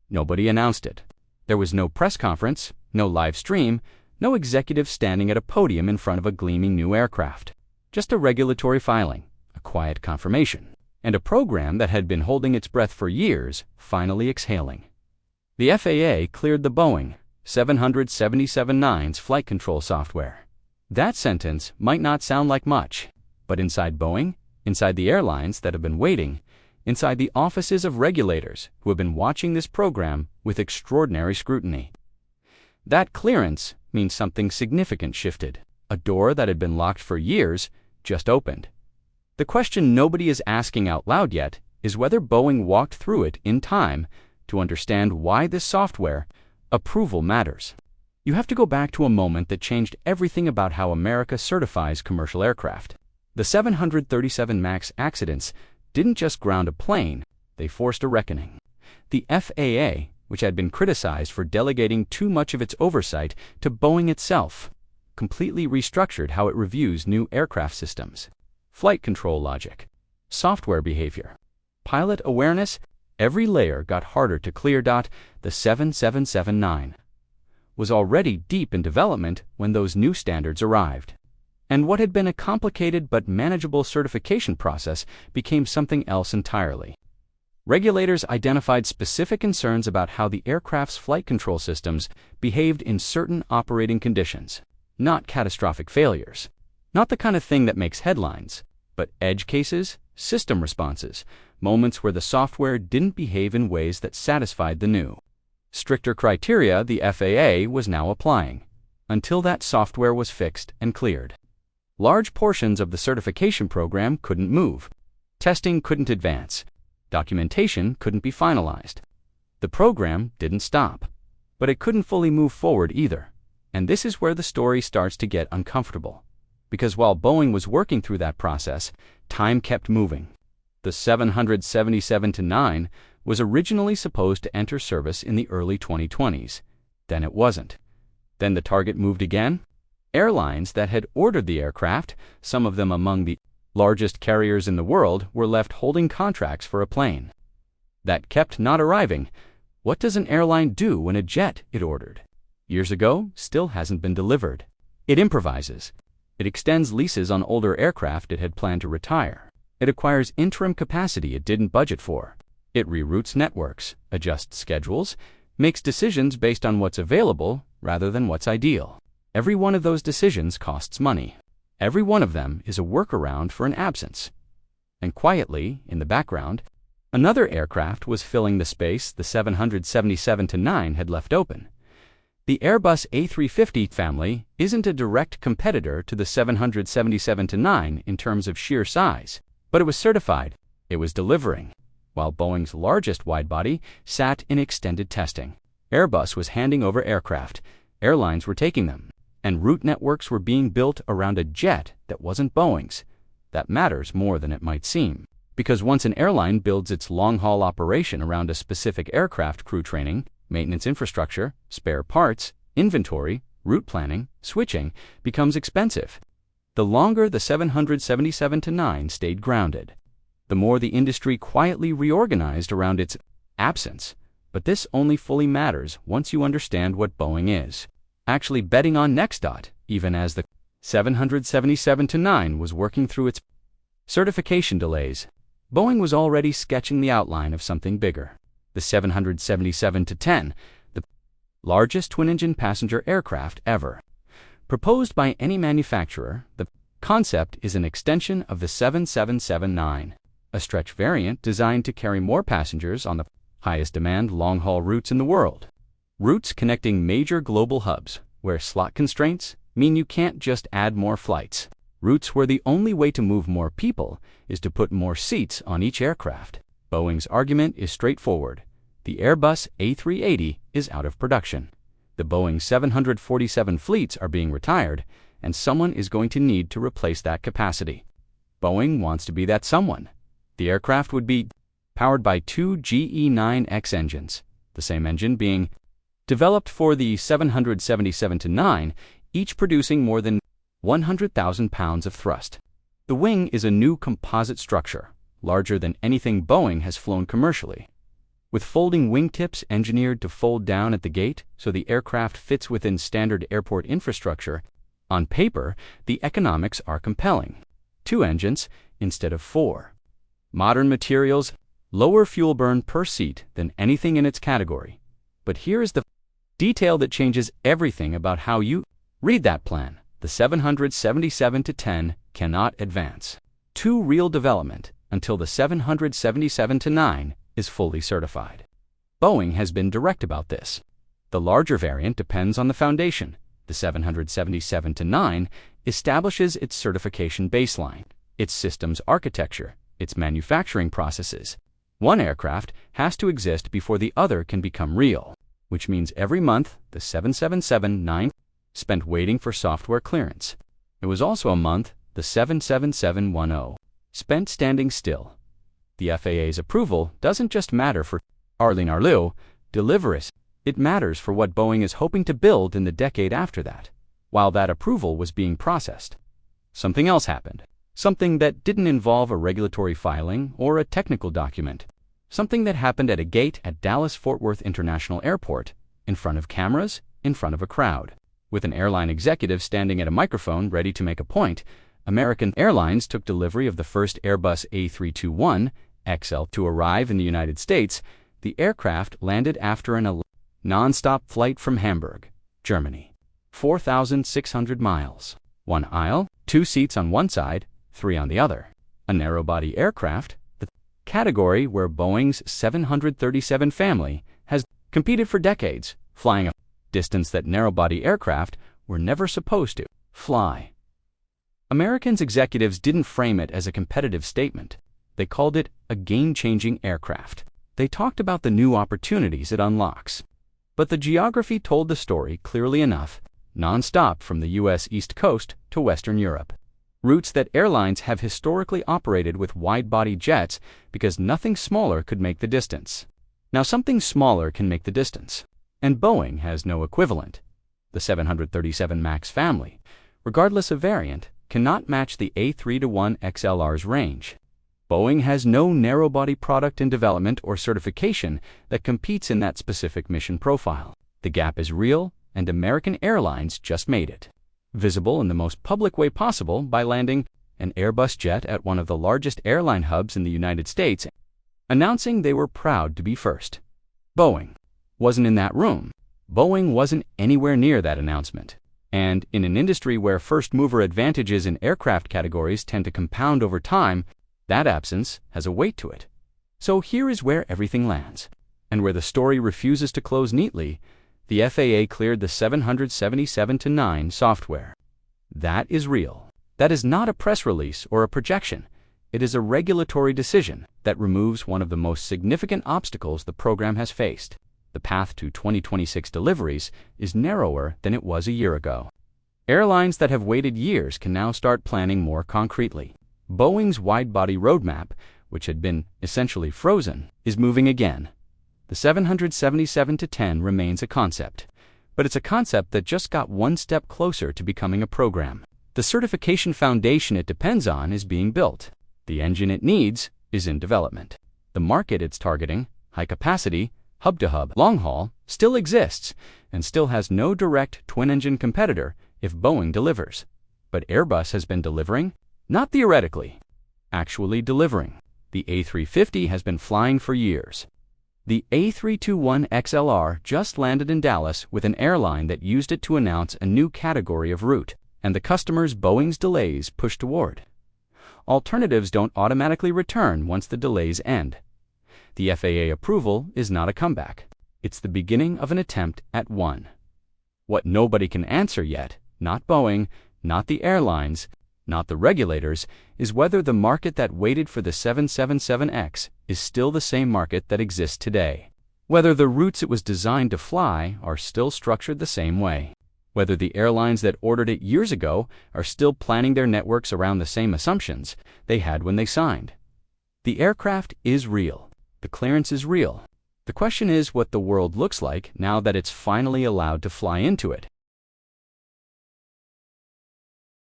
Nobody announced it. There was no press conference, no live stream, no executive standing at a podium in front of a gleaming new aircraft. Just a regulatory filing, a quiet confirmation, and a program that had been holding its breath for years finally exhaling. The FAA cleared the Boeing 777-9's flight control software. That sentence might not sound like much, but inside Boeing, inside the airlines that have been waiting, inside the offices of regulators who have been watching this program with extraordinary scrutiny, that clearance means something significant shifted. A door that had been locked for years just opened. The question nobody is asking out loud yet is whether Boeing walked through it in time to understand why this software approval matters. You have to go back to a moment that changed everything about how America certifies commercial aircraft. The 737 MAX accidents didn't just ground a plane, they forced a reckoning. The FAA, which had been criticized for delegating too much of its oversight to Boeing itself, completely restructured how it reviews new aircraft systems. Flight control logic, software behavior, pilot awareness, every layer got harder to clear. The 777-9 was already deep in development when those new standards arrived. And what had been a complicated but manageable certification process became something else entirely. Regulators identified specific concerns about how the aircraft's flight control systems behaved in certain operating conditions. Not catastrophic failures, not the kind of thing that makes headlines, but edge cases, system responses, moments where the software didn't behave in ways that satisfied the new, stricter criteria the FAA was now applying. Until that software was fixed and cleared, large portions of the certification program couldn't move. Testing couldn't advance. Documentation couldn't be finalized. The program didn't stop, but it couldn't fully move forward either. And this is where the story starts to get uncomfortable. Because while Boeing was working through that process, time kept moving. The 777-9 was originally supposed to enter service in the early 2020s. Then it wasn't. Then the target moved again. Airlines that had ordered the aircraft, some of them among the largest carriers in the world, were left holding contracts for a plane that kept not arriving. What does an airline do when a jet it ordered years ago still hasn't been delivered? It improvises. It extends leases on older aircraft it had planned to retire. It acquires interim capacity it didn't budget for. It reroutes networks, adjusts schedules, makes decisions based on what's available rather than what's ideal. Every one of those decisions costs money. Every one of them is a workaround for an absence. And quietly, in the background, another aircraft was filling the space the 777-9 had left open. The Airbus A350 family isn't a direct competitor to the 777-9 in terms of sheer size, but it was certified, it was delivering. While Boeing's largest widebody sat in extended testing, Airbus was handing over aircraft, airlines were taking them, and route networks were being built around a jet that wasn't Boeing's. That matters more than it might seem, because once an airline builds its long-haul operation around a specific aircraft crew training, maintenance infrastructure, spare parts, inventory, route planning, switching becomes expensive. The longer the 777-9 stayed grounded, the more the industry quietly reorganized around its absence. But this only fully matters once you understand what Boeing is actually betting on next. Even as the 777-9 was working through its certification delays, Boeing was already sketching the outline of something bigger. The 777-10, the largest twin-engine passenger aircraft ever. Proposed by any manufacturer, the concept is an extension of the 777-9, a stretch variant designed to carry more passengers on the highest demand long-haul routes in the world. Routes connecting major global hubs, where slot constraints mean you can't just add more flights. Routes where the only way to move more people is to put more seats on each aircraft. Boeing's argument is straightforward. The Airbus A380 is out of production. The Boeing 747 fleets are being retired, and someone is going to need to replace that capacity. Boeing wants to be that someone. The aircraft would be powered by two GE9X engines, the same engine being developed for the 777-9, each producing more than 100,000 pounds of thrust. The wing is a new composite structure, larger than anything Boeing has flown commercially. With folding wingtips engineered to fold down at the gate so the aircraft fits within standard airport infrastructure, on paper, the economics are compelling. 2 engines instead of 4. Modern materials, lower fuel burn per seat than anything in its category. But here is the detail that changes everything about how you read that plan. The 777-10 cannot advance to real development until the 777-9 is fully certified. Boeing has been direct about this. The larger variant depends on the foundation. The 777-9 establishes its certification baseline, its systems architecture, its manufacturing processes. One aircraft has to exist before the other can become real, which means every month the 777-9 spent waiting for software clearance. It was also a month the 777-10 spent standing still. The FAA's approval doesn't just matter for Arleigh deliveries. It matters for what Boeing is hoping to build in the decade after that. While that approval was being processed, something else happened. Something that didn't involve a regulatory filing or a technical document. Something that happened at a gate at Dallas-Fort Worth International Airport, in front of cameras, in front of a crowd. With an airline executive standing at a microphone ready to make a point, American Airlines took delivery of the first Airbus A321XL to arrive in the United States. The aircraft landed after an non-stop flight from Hamburg, Germany. 4,600 miles. 1 aisle, 2 seats on one side, 3 on the other. A narrow-body aircraft, the category where Boeing's 737 family has competed for decades, flying a distance that narrow-body aircraft were never supposed to fly. Americans' executives didn't frame it as a competitive statement. They called it a game-changing aircraft. They talked about the new opportunities it unlocks. But the geography told the story clearly enough, non-stop from the U.S. East Coast to Western Europe. Routes that airlines have historically operated with wide-body jets because nothing smaller could make the distance. Now something smaller can make the distance, and Boeing has no equivalent. The 737 MAX family, regardless of variant, cannot match the A321XLR's range. Boeing has no narrow-body product in development or certification that competes in that specific mission profile. The gap is real, and American Airlines just made it visible in the most public way possible by landing an Airbus jet at one of the largest airline hubs in the United States, announcing they were proud to be first. Boeing wasn't in that room. Boeing wasn't anywhere near that announcement. And in an industry where first-mover advantages in aircraft categories tend to compound over time, that absence has a weight to it. So here is where everything lands, and where the story refuses to close neatly. The FAA cleared the 777-9 software. That is real. That is not a press release or a projection. It is a regulatory decision that removes one of the most significant obstacles the program has faced. The path to 2026 deliveries is narrower than it was a year ago. Airlines that have waited years can now start planning more concretely. Boeing's wide-body roadmap, which had been essentially frozen, is moving again. The 777-10 remains a concept, but it's a concept that just got one step closer to becoming a program. The certification foundation it depends on is being built. The engine it needs is in development. The market it's targeting, high capacity, hub-to-hub, long-haul, still exists and still has no direct twin-engine competitor if Boeing delivers. But Airbus has been delivering, not theoretically, actually delivering. The A350 has been flying for years. The A321XLR just landed in Dallas with an airline that used it to announce a new category of route, and the customers Boeing's delays push toward. Alternatives don't automatically return once the delays end. The FAA approval is not a comeback. It's the beginning of an attempt at one. What nobody can answer yet, not Boeing, not the airlines, not the regulators, is whether the market that waited for the 777X is still the same market that exists today. Whether the routes it was designed to fly are still structured the same way. Whether the airlines that ordered it years ago are still planning their networks around the same assumptions they had when they signed. The aircraft is real. The clearance is real. The question is what the world looks like now that it's finally allowed to fly into it.